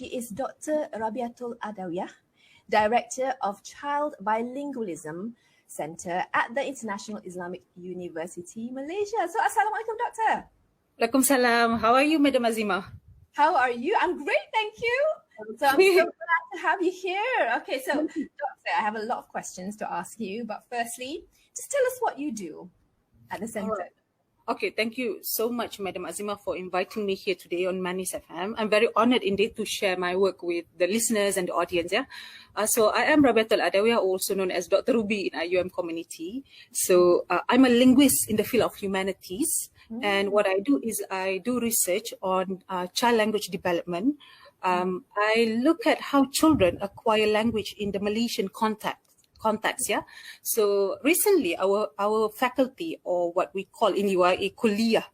She is Dr. Rabiatul Adawiyah, Director of Child Bilingualism Center at the International Islamic University, Malaysia. So, Assalamualaikum, Doctor. Waalaikumsalam. How are you, Madam Azima? How are you? I'm great, thank you. So I'm so glad to have you here. Okay, so Doctor, I have a lot of questions to ask you, but firstly, just tell us what you do at the center. Right. Okay, thank you so much, Madam Azima, for inviting me here today on Manis FM. I'm very honored indeed to share my work with the listeners and the audience. Yeah, so I am Rabiatul Adawiyah, also known as Dr. Ruby in IUM community. So I'm a linguist in the field of humanities, and what I do is I do research on child language development. I look at how children acquire language in the Malaysian context, yeah. So recently, our faculty, or what we call in UIA Kuliah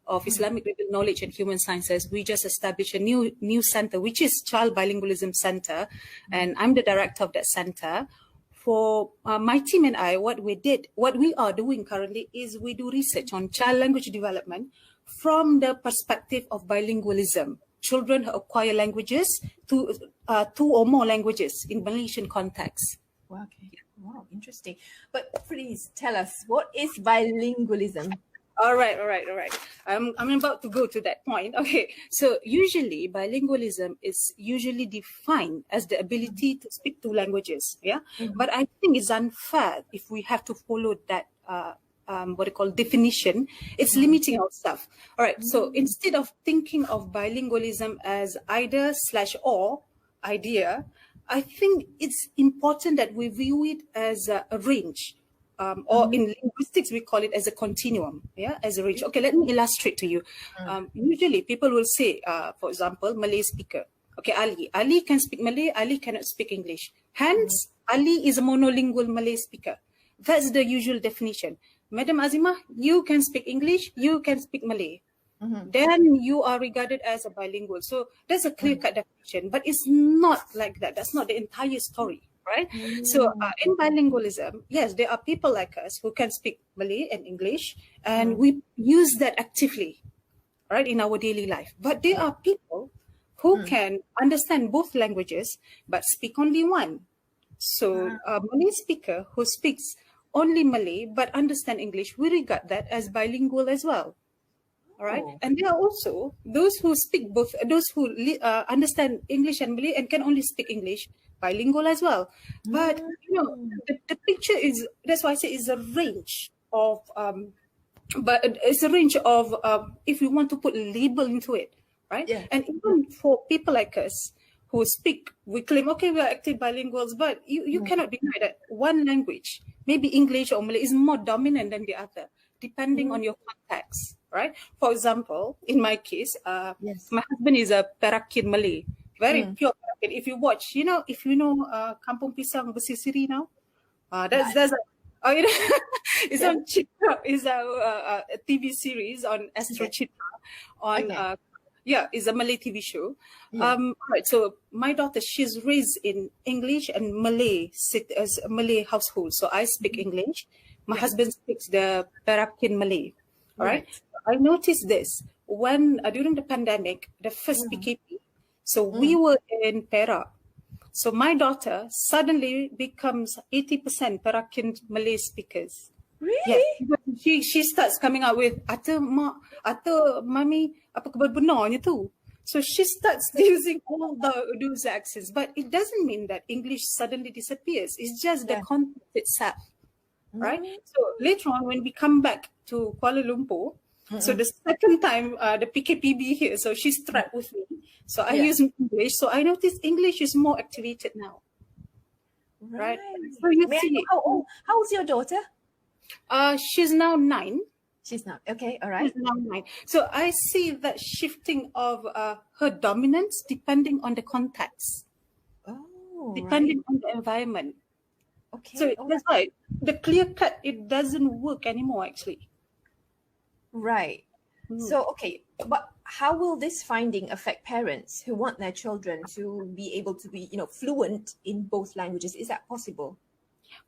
of Islamic Legal Knowledge and Human Sciences, we just established a new center, which is Child Bilingualism Center, and I'm the director of that center. For my team and I, what we are doing currently is we do research on child language development from the perspective of bilingualism. Children acquire languages, two or more languages in Malaysian context. Wow, okay. Wow, interesting. But please tell us, what is bilingualism? All right. I'm about to go to that point. Okay, so usually bilingualism is usually defined as the ability to speak two languages. Yeah, but I think it's unfair if we have to follow that what they call definition. It's limiting ourselves. All right. So instead of thinking of bilingualism as either/or idea, I think it's important that we view it as a range, or in linguistics, we call it as a continuum, yeah, as a range. Okay, let me illustrate to you. Usually people will say, for example, Malay speaker. Okay, Ali can speak Malay, Ali cannot speak English. Hence, Ali is a monolingual Malay speaker. That's the usual definition. Madam Azima, you can speak English, you can speak Malay. Then you are regarded as a bilingual. So there's a clear-cut definition, but it's not like that. That's not the entire story, right? So in bilingualism, yes, there are people like us who can speak Malay and English, and we use that actively, right, in our daily life. But there are people who can understand both languages, but speak only one. So a Malay speaker who speaks only Malay, but understand English, we regard that as bilingual as well. All right, and there are also those who speak both, those who understand English and Malay and can only speak English, bilingual as well. But you know, the picture is, that's why I say it's a range of, but it's a range of if you want to put a label into it, right? Yeah. And even for people like us who speak, we claim, okay, we are active bilinguals, but you cannot deny that one language, maybe English or Malay, is more dominant than the other, depending on your context. Right. For example, in my case, my husband is a Perakin Malay, very pure Perakin. If you watch, if you know Kampung Pisang Bersisiri now, that's it's on Chitra. It's a TV series on Astro Chitra on it's a Malay TV show. Right. So my daughter, she's raised in English and Malay, as a Malay household. So I speak English. My husband speaks the Perakin Malay. All right. I noticed this when during the pandemic, the first PKP. So we were in Perak. So my daughter suddenly becomes 80% Perakin Malay speakers. Really? Yes. She starts coming out with "Ata mami apa khabar benarnya tu." So she starts using all those accents, but it doesn't mean that English suddenly disappears. It's just the content itself. Right. So later on, when we come back to Kuala Lumpur, so the second time the PKPB here, so she's trapped with me. So I use English. So I notice English is more activated now. Right. So you see, how old's your daughter? She's now 9. She's not. Okay. All right. She's now 9. So I see that shifting of her dominance depending on the context. Oh. Depending on the environment. Okay. So that's why the clear cut, it doesn't work anymore, actually. Right. So, okay, but how will this finding affect parents who want their children to be able to be, fluent in both languages? Is that possible?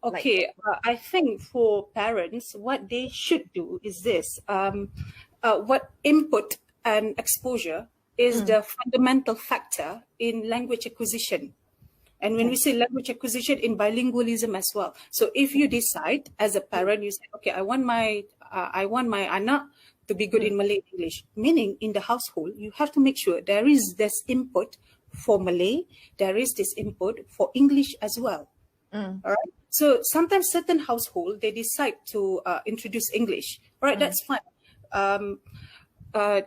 Okay, I think for parents, what they should do is this: what input and exposure is the fundamental factor in language acquisition. And when we say language acquisition, in bilingualism as well. So if you decide as a parent, you say, okay, I want my anak to be good in Malay and English, meaning in the household, you have to make sure there is this input for Malay, there is this input for English as well. All right. So sometimes certain household, they decide to introduce English. All right, that's fine.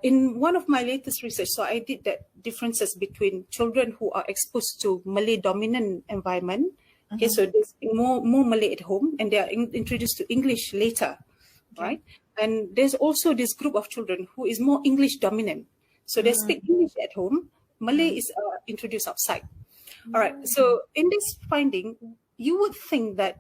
In one of my latest research, so I did that differences between children who are exposed to Malay dominant environment. Okay, so they speak more Malay at home, and they are introduced to English later, right? And there's also this group of children who is more English dominant, so they speak English at home. Malay is introduced outside. All right. So in this finding, you would think that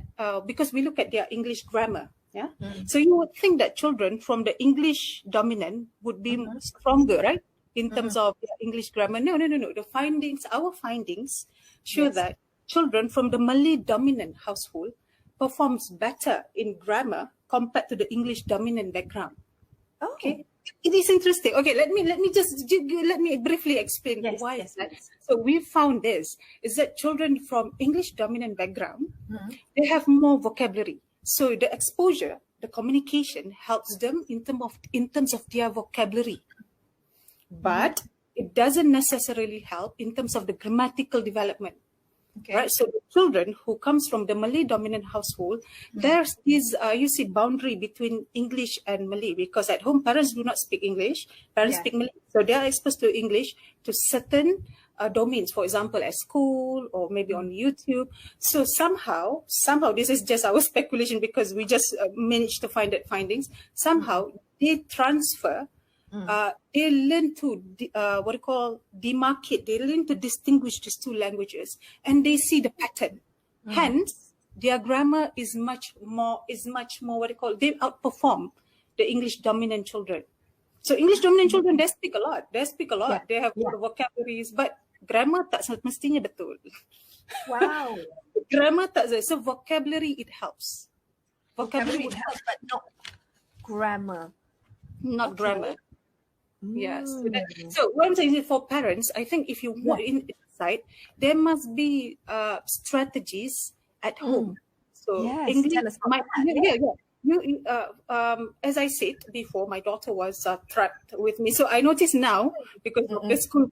because we look at their English grammar. Yeah. So you would think that children from the English dominant would be stronger, right? In terms of their English grammar. No. Our findings show that children from the Malay dominant household performs better in grammar compared to the English dominant background. Okay. It is interesting. Okay, let me briefly explain why is that. So we found this is that children from English dominant background, they have more vocabulary. So the exposure, the communication helps them in terms of their vocabulary, but it doesn't necessarily help in terms of the grammatical development. Right. So the children who comes from the Malay dominant household, there's this boundary between English and Malay, because at home parents do not speak English, parents speak Malay, so they are exposed to English to certain domains, for example, at school or maybe on YouTube. So somehow, this is just our speculation because we just managed to find that findings. Somehow they transfer, they learn to demarcate. They learn to distinguish these two languages, and they see the pattern. Hence, their grammar is much more. They outperform the English dominant children. So English dominant children, they speak a lot. Yeah. They have a lot of vocabularies, but grammar tak semestinya betul. Wow. Grammar tak. So vocabulary, it helps. Vocabulary would help, but not grammar. Not grammar. Yes. So what I'm saying is, for parents, I think if you want insight, there must be strategies at home. So English might, as I said before, my daughter was trapped with me. So I notice now, because of the school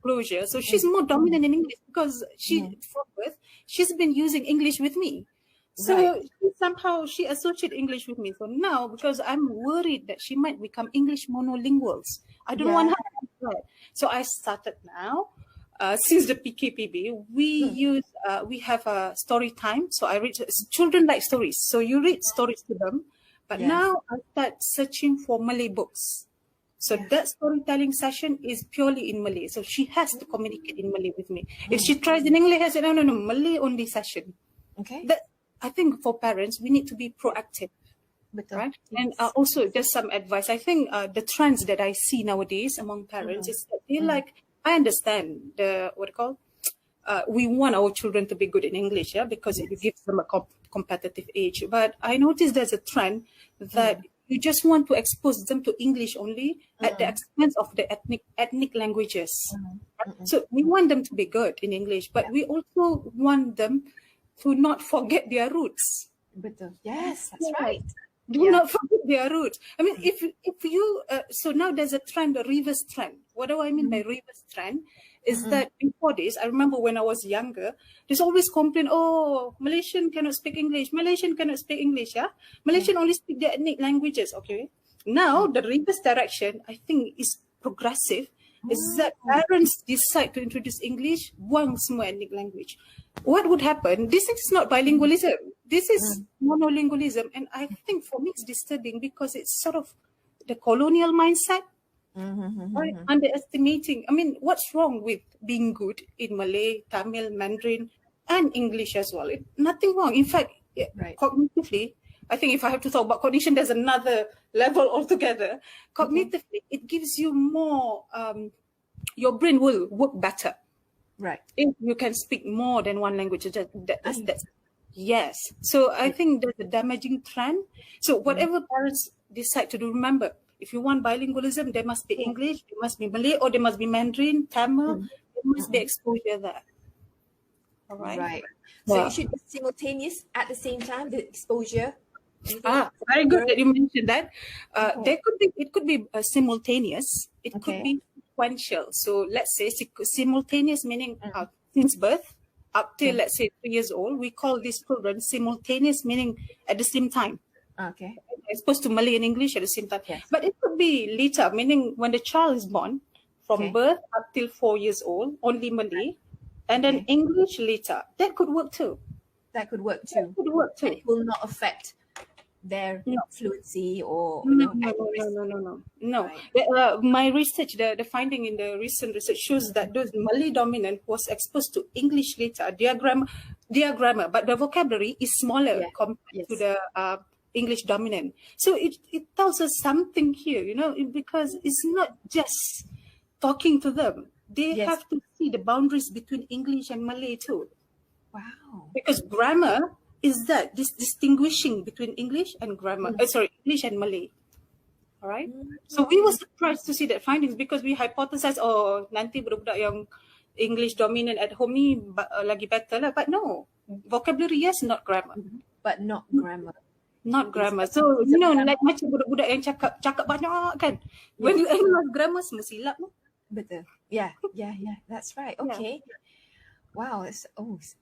closure, so she's more dominant in English because from birth, she's been using English with me. So somehow she associated English with me. So now, because I'm worried that she might become English monolinguals, I don't want her to do that. So I started now. Since the PKPB, we have a story time. So I read, children like stories. So you read stories to them. But now I start searching for Malay books. So that storytelling session is purely in Malay. So she has to communicate in Malay with me. If she tries in English, I say, no, Malay only session. Okay. I think for parents, we need to be proactive. Right? And also just some advice. I think the trends that I see nowadays among parents is that they I understand we want our children to be good in English, because it gives them a competitive edge. But I noticed there's a trend that you just want to expose them to English only at the expense of the ethnic languages. So we want them to be good in English, but we also want them to not forget their roots. Yes, that's right. Do not forget their roots. I mean, if you so now there's a trend, a reverse trend. What do I mean by reverse trend? Is that before this, I remember when I was younger, there's always complaint, Malaysian cannot speak English. Malaysian cannot speak English, Malaysian only speak their ethnic languages, okay? Now, the reverse direction, I think, is progressive, is that parents decide to introduce English, buang semua ethnic language. What would happen? This is not bilingualism. This is monolingualism. And I think for me it's disturbing because it's sort of the colonial mindset. Right? Underestimating. I mean, what's wrong with being good in Malay, Tamil, Mandarin, and English as well? Nothing wrong. In fact, cognitively, I think if I have to talk about cognition, there's another level altogether. Cognitively, it gives you more, your brain will work better. Right. If you can speak more than one language. That's yes. So I think there's a damaging trend. So whatever parents decide to do, remember, If you want bilingualism, there must be English, there must be Malay, or there must be Mandarin, Tamil. There must be exposure there. All right. Right. So it should be simultaneous at the same time, the exposure. Very good that you mentioned that. It could be simultaneous. It could be sequential. So let's say simultaneous meaning since birth up till let's say 3 years old. We call these children simultaneous meaning at the same time. Okay. Exposed to Malay and English at the same time. Yes. But it could be later, meaning when the child is born, from birth up till 4 years old, only Malay, and then English later. That could work too. That could work too. And it will not affect their fluency or no. Right. My research, the finding in the recent research shows that those Malay dominant was exposed to English later, their grammar, but the vocabulary is smaller compared to the English dominant. So it tells us something here, because it's not just talking to them. They have to see the boundaries between English and Malay too. Wow. Because grammar is that this distinguishing between English and grammar. English and Malay. All right. So we were surprised to see that findings because we hypothesized, nanti budak-budak yang English dominant at home ni lagi better lah. But no, vocabulary yes, not grammar. But not grammar. Not grammar. So like macam budak-budak yang cakap banyak kan. When you analyze grammar semua silap lah. Betul. Yeah. That's right. Okay. Yeah. Wow. It's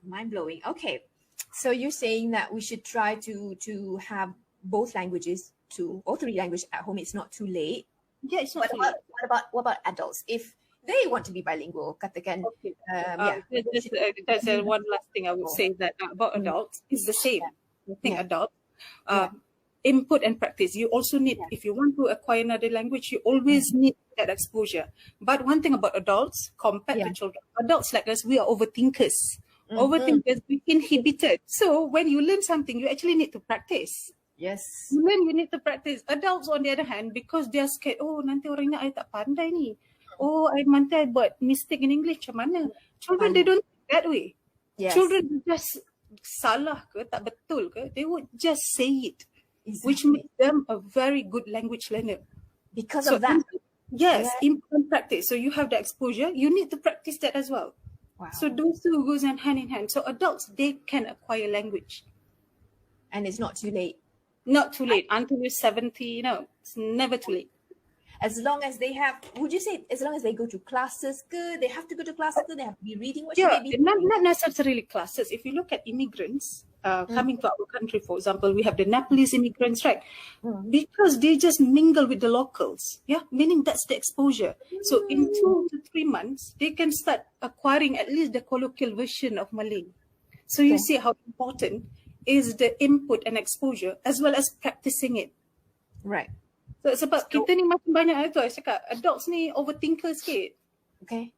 mind-blowing. Okay. So you're saying that we should try to have both languages too, all 3 languages at home. It's not too late. Yeah, it's not too late. What about adults? If they want to be bilingual, katakan. Okay. That's one last thing I would say that about adults is the same. I think adults. Input and practice. You also need, if you want to acquire another language, you always need that exposure. But one thing about adults compared to children, adults like us, we are overthinkers. Overthinkers, we inhibited. So when you learn something, you actually need to practice. Yes. You need to practice. Adults on the other hand, because they are scared, nanti orang ingat I tak pandai ni. Nanti I buat mistake in English, macam mana? Children, they don't think that way. Yes. Children just salah ke, tak betul ke, they would just say it. Exactly. Which makes them a very good language learner. Because of that. Yes, in practice. So you have the exposure, you need to practice that as well. Wow. So those two goes hand in hand. So adults, they can acquire language. And it's not too late. Not too late. Until you're 70, it's never too late. As long as they have, would you say, as long as they go to classes, good, they have to go to classes, good, they have to be reading? What should they be? Not necessarily classes. If you look at immigrants coming to our country, for example, we have the Nepalese immigrants, right? Because they just mingle with the locals, meaning that's the exposure. So in 2 to 3 months, they can start acquiring at least the colloquial version of Malay. So you see how important is the input and exposure as well as practicing it. Right. So sebab kita ni macam banyak tu, I cakap, adults ni overthinker sikit. Okay.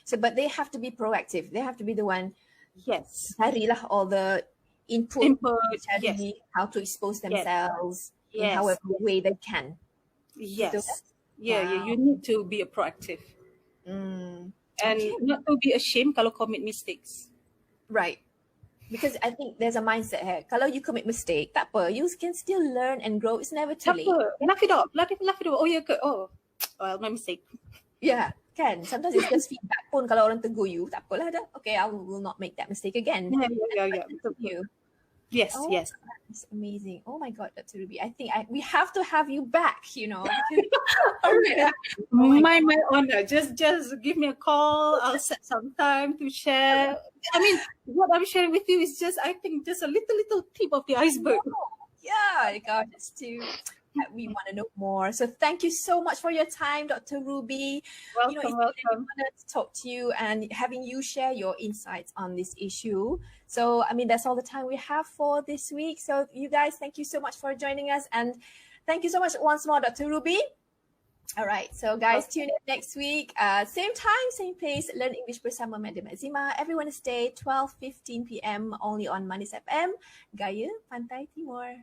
So but they have to be proactive. They have to be the one. Yes. Carilah all the input how to expose themselves in however way they can. Yes. You need to be a proactive. And not to be ashamed kalau commit mistakes. Right. Because I think there's a mindset here. Kalau you commit mistake, tak apa. You can still learn and grow. It's never too late. Laugh it off. Well, my mistake. Yeah, can. Sometimes it's just feedback pun. Kalau orang tegur you, tak apalah dah. Okay, I will not make that mistake again. Yeah. Yes. It's amazing. Oh my God, Dr. Ruby. I think we have to have you back, My honor. Just give me a call. I'll set some time to share. I mean, what I'm sharing with you is just, I think, just a little tip of the iceberg. Yeah, God, it's too. We want to know more. So thank you so much for your time, Dr. Ruby. Welcome. To talk to you and having you share your insights on this issue. So, I mean, that's all the time we have for this week. So you guys, thank you so much for joining us. And thank you so much once more, Dr. Ruby. All right. So guys, tune in next week. Same time, same place. Learn English bersama Madam Azima. Every Wednesday, 12:15 p.m. only on Manis FM. Gaya Pantai Timur.